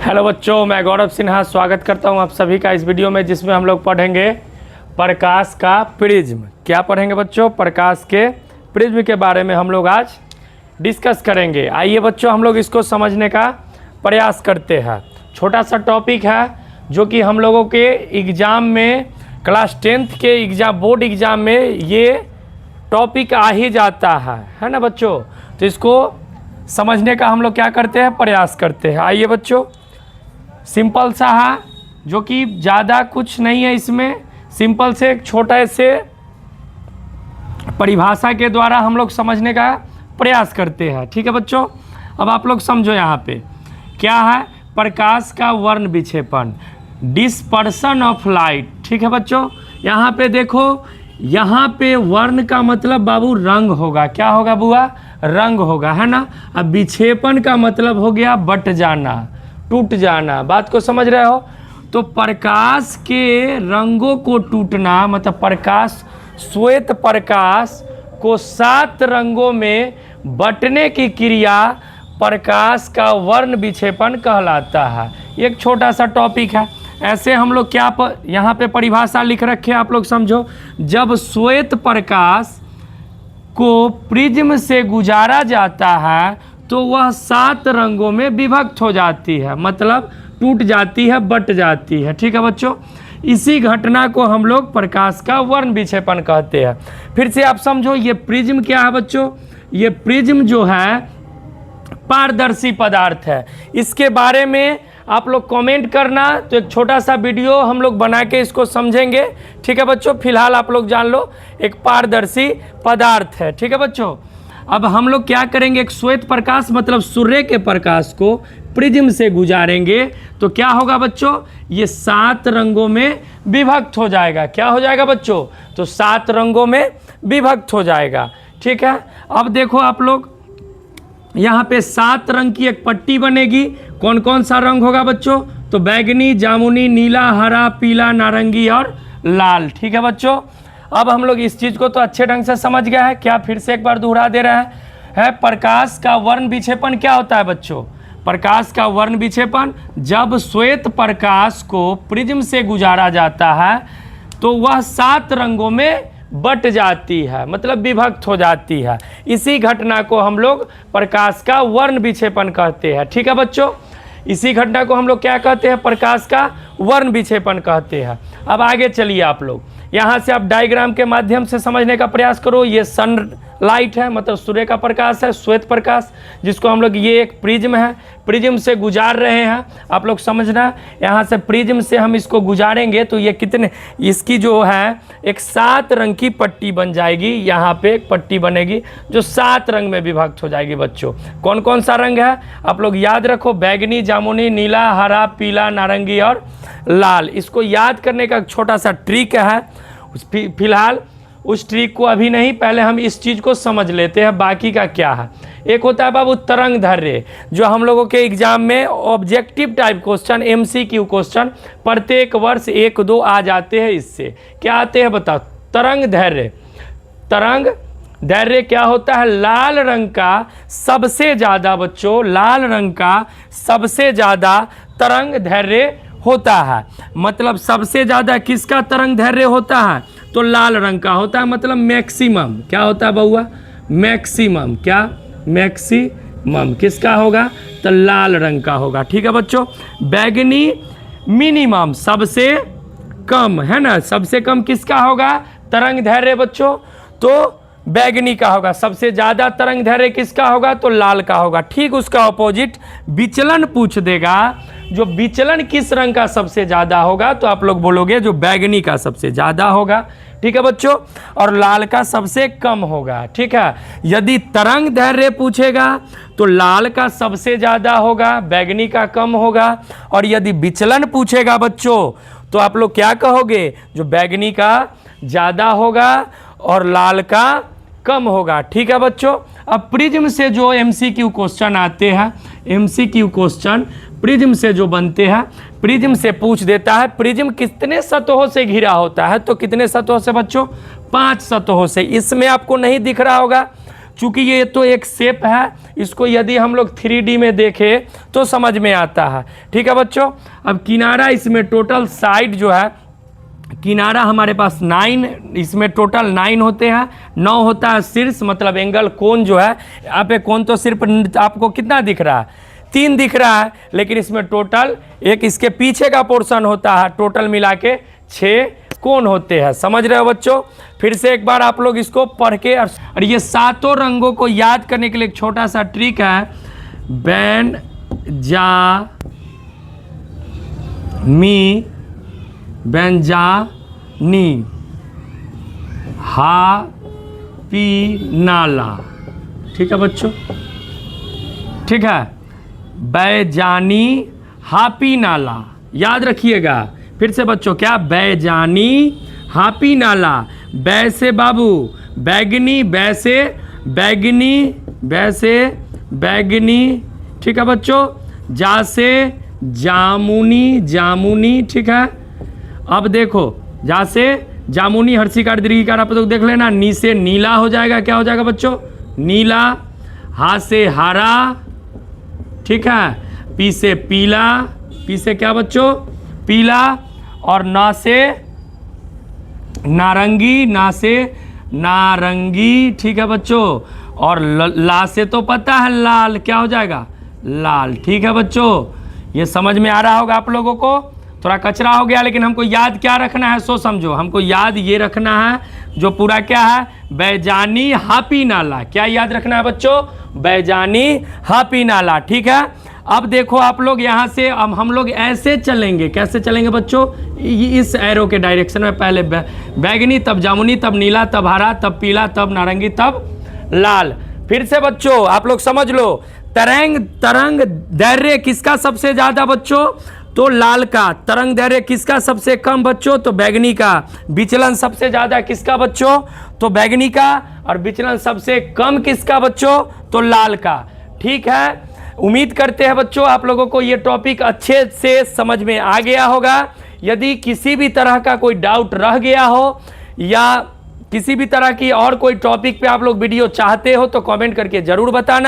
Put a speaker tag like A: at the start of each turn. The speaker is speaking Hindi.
A: हेलो बच्चों, मैं गौरव सिन्हा स्वागत करता हूं आप सभी का इस वीडियो में, जिसमें हम लोग पढ़ेंगे प्रकाश का प्रिज्म। क्या पढ़ेंगे बच्चों? प्रकाश के प्रिज्म के बारे में हम लोग आज डिस्कस करेंगे। आइए बच्चों, हम लोग इसको समझने का प्रयास करते हैं। छोटा सा टॉपिक है जो कि हम लोगों के एग्ज़ाम में, क्लास 10th के एग्ज़ाम, बोर्ड एग्ज़ाम में ये टॉपिक आ ही जाता है ना बच्चों। तो इसको समझने का हम लोग क्या करते हैं, प्रयास करते हैं। आइए बच्चों, सिंपल सा है, जो कि ज़्यादा कुछ नहीं है इसमें। सिंपल से एक छोटा से परिभाषा के द्वारा हम लोग समझने का प्रयास करते हैं। ठीक है बच्चों, अब आप लोग समझो यहाँ पे क्या है। प्रकाश का वर्ण विक्षेपण, डिस्पर्सन ऑफ लाइट। ठीक है बच्चों, यहाँ पे देखो, यहाँ पे वर्ण का मतलब बाबू रंग होगा। क्या होगा बुआ? रंग होगा, है ना। अब विक्षेपण का मतलब हो गया बट जाना, टूट जाना। बात को समझ रहे हो? तो प्रकाश के रंगों को टूटना मतलब प्रकाश, श्वेत प्रकाश को 7 रंगों में बंटने की क्रिया प्रकाश का वर्ण विक्षेपण कहलाता है। एक छोटा सा टॉपिक है। ऐसे हम लोग क्या यहाँ पे परिभाषा लिख रखे, आप लोग समझो। जब श्वेत प्रकाश को प्रिज्म से गुजारा जाता है तो वह 7 रंगों में विभक्त हो जाती है, मतलब टूट जाती है, बट जाती है। ठीक है बच्चों, इसी घटना को हम लोग प्रकाश का वर्ण विक्षेपण कहते हैं। फिर से आप समझो, ये प्रिज्म क्या है बच्चों? ये प्रिज्म जो है पारदर्शी पदार्थ है। इसके बारे में आप लोग कमेंट करना, तो एक छोटा सा वीडियो हम लोग बना के इसको समझेंगे। ठीक है बच्चों, फिलहाल आप लोग जान लो एक पारदर्शी पदार्थ है। ठीक है बच्चों, अब हम लोग क्या करेंगे, एक श्वेत प्रकाश मतलब सूर्य के प्रकाश को प्रिज्म से गुजारेंगे तो क्या होगा बच्चों? ये 7 रंगों में विभक्त हो जाएगा। क्या हो जाएगा बच्चों? तो 7 रंगों में विभक्त हो जाएगा। ठीक है, अब देखो आप लोग, यहाँ पे 7 रंग की एक पट्टी बनेगी। कौन कौन सा रंग होगा बच्चों? तो बैगनी, जामुनी, नीला, हरा, पीला, नारंगी और लाल। ठीक है बच्चों, अब हम लोग इस चीज़ को तो अच्छे ढंग से समझ गए हैं। क्या फिर से एक बार दोहरा दे रहा है प्रकाश का वर्ण विक्षेपण क्या होता है बच्चों? प्रकाश का वर्ण विक्षेपण, जब श्वेत प्रकाश को प्रिज्म से गुजारा जाता है तो वह 7 रंगों में बट जाती है, मतलब विभक्त हो जाती है। इसी घटना को हम लोग प्रकाश का वर्ण विक्षेपण कहते हैं। ठीक है बच्चों, इसी घटना को हम लोग क्या कहते हैं? प्रकाश का वर्ण विक्षेपण कहते हैं। अब आगे चलिए, आप लोग यहाँ से आप डायग्राम के माध्यम से समझने का प्रयास करो। ये सन लाइट है, मतलब सूर्य का प्रकाश है, श्वेत प्रकाश, जिसको हम लोग, ये एक प्रिज्म है, प्रिज्म से गुजार रहे हैं। आप लोग समझना, यहाँ से प्रिज्म से हम इसको गुजारेंगे तो ये कितने, इसकी जो है एक 7 रंग की पट्टी बन जाएगी। यहाँ पे एक पट्टी बनेगी जो 7 रंग में विभक्त हो जाएगी बच्चों। कौन कौन सा रंग है आप लोग याद रखो? बैगनी, जामुनी, नीला, हरा, पीला, नारंगी और लाल। इसको याद करने का छोटा सा ट्रिक है। फिलहाल उस ट्रिक को अभी नहीं, पहले हम इस चीज़ को समझ लेते हैं बाकी का क्या है। एक होता है बाबू तरंग दैर्घ्य, जो हम लोगों के एग्जाम में objective type question, MCQ question प्रत्येक वर्ष 1-2 आ जाते हैं। इससे क्या आते हैं बताओ? तरंग दैर्घ्य। तरंग दैर्घ्य क्या होता है? लाल रंग का सबसे ज़्यादा बच्चों, लाल रंग का सबसे ज़्यादा तरंग दैर्घ्य होता है। मतलब सबसे ज़्यादा किसका तरंग दैर्घ्य होता है? तो लाल रंग का होता है, मतलब मैक्सिमम। क्या होता है बउआ? मैक्सिमम। क्या? मैक्सिमम किसका होगा? तो लाल रंग का होगा। ठीक है बच्चों, बैगनी मिनिमम, सबसे कम, है ना। सबसे कम किसका होगा तरंग दैर्घ्य बच्चों? तो बैगनी का होगा। सबसे ज़्यादा तरंग दैर्घ्य किसका होगा? तो लाल का होगा। ठीक उसका ऑपोजिट विचलन पूछ देगा, जो विचलन किस रंग का सबसे ज़्यादा होगा? तो आप लोग बोलोगे जो बैगनी का सबसे ज़्यादा होगा। ठीक है बच्चों, और लाल का सबसे कम होगा। ठीक है, यदि तरंग दैर्घ्य पूछेगा तो लाल का सबसे ज़्यादा होगा, बैगनी का कम होगा। और यदि विचलन पूछेगा बच्चों तो आप लोग क्या कहोगे? जो बैगनी का ज़्यादा होगा और लाल का कम होगा। ठीक है बच्चों, अब प्रिज्म से जो MCQ क्वेश्चन आते हैं, MCQ क्वेश्चन प्रिज्म से जो बनते हैं, प्रिज्म से पूछ देता है प्रिज्म कितने सतहों से घिरा होता है? तो कितने सतहों से बच्चों? 5 सतहों से। इसमें आपको नहीं दिख रहा होगा, चूंकि ये तो एक शेप है, इसको यदि हम लोग 3D में देखें तो समझ में आता है। ठीक है बच्चों, अब किनारा, इसमें टोटल साइड जो है, किनारा हमारे पास 9, इसमें टोटल 9 होते हैं। 9 होता है शीर्ष, मतलब एंगल कोण जो है, यहाँ पे कोण तो सिर्फ आपको कितना दिख रहा है, 3 दिख रहा है, लेकिन इसमें टोटल एक इसके पीछे का पोर्शन होता है, टोटल मिला के 6 कोण होते हैं। समझ रहे हो बच्चों? फिर से एक बार आप लोग इसको पढ़ के, और ये 7 रंगों को याद करने के लिए एक छोटा सा ट्रिक है, बेंजानी, हा पी नाला। ठीक है बच्चों, ठीक है, बैजानी हापी नाला, याद रखिएगा। फिर से बच्चों, क्या? बैजानी हापी नाला। बै से बाबू बैगनी, बै से बैगनी, बै से बैगनी। ठीक है बच्चों, जा से जामुनी, जामुनी। ठीक है, अब देखो, जा से जामुनी, हर्षिकार दीर्घिकार आप लोग देख लेना। नी से नीला हो जाएगा, क्या हो जाएगा बच्चों? नीला। हा से हरा। ठीक है, पी से पीला, पी से क्या बच्चों? पीला। और ना से नारंगी, ना से नारंगी। ठीक है बच्चों, और ला से तो पता है लाल, क्या हो जाएगा? लाल। ठीक है बच्चों, ये समझ में आ रहा होगा आप लोगों को। थोड़ा कचरा हो गया, लेकिन हमको याद क्या रखना है, सो समझो। हमको याद ये रखना है, जो पूरा क्या है, बैजानी हापी नाला। क्या याद रखना है बच्चों? बैजानी हापी नाला। ठीक है, अब देखो आप लोग यहाँ से, अब हम लोग ऐसे चलेंगे। कैसे चलेंगे बच्चों? इस एरो के डायरेक्शन में, पहले बैगनी, तब जामुनी, तब नीला, तब हरा, तब पीला, तब नारंगी, तब लाल। फिर से बच्चों आप लोग समझ लो, तरंग दैर्घ्य किसका सबसे ज्यादा बच्चों? तो लाल का। तरंग दैर्घ्य किसका सबसे कम बच्चों? तो बैगनी का। विचलन सबसे ज्यादा किसका बच्चों? तो बैगनी का। और विचलन सबसे कम किसका बच्चों? तो लाल का। ठीक है, उम्मीद करते हैं बच्चों आप लोगों को ये टॉपिक अच्छे से समझ में आ गया होगा। यदि किसी भी तरह का कोई डाउट रह गया हो, या किसी भी तरह की और कोई टॉपिक पे आप लोग वीडियो चाहते हो, तो कमेंट करके जरूर बताना।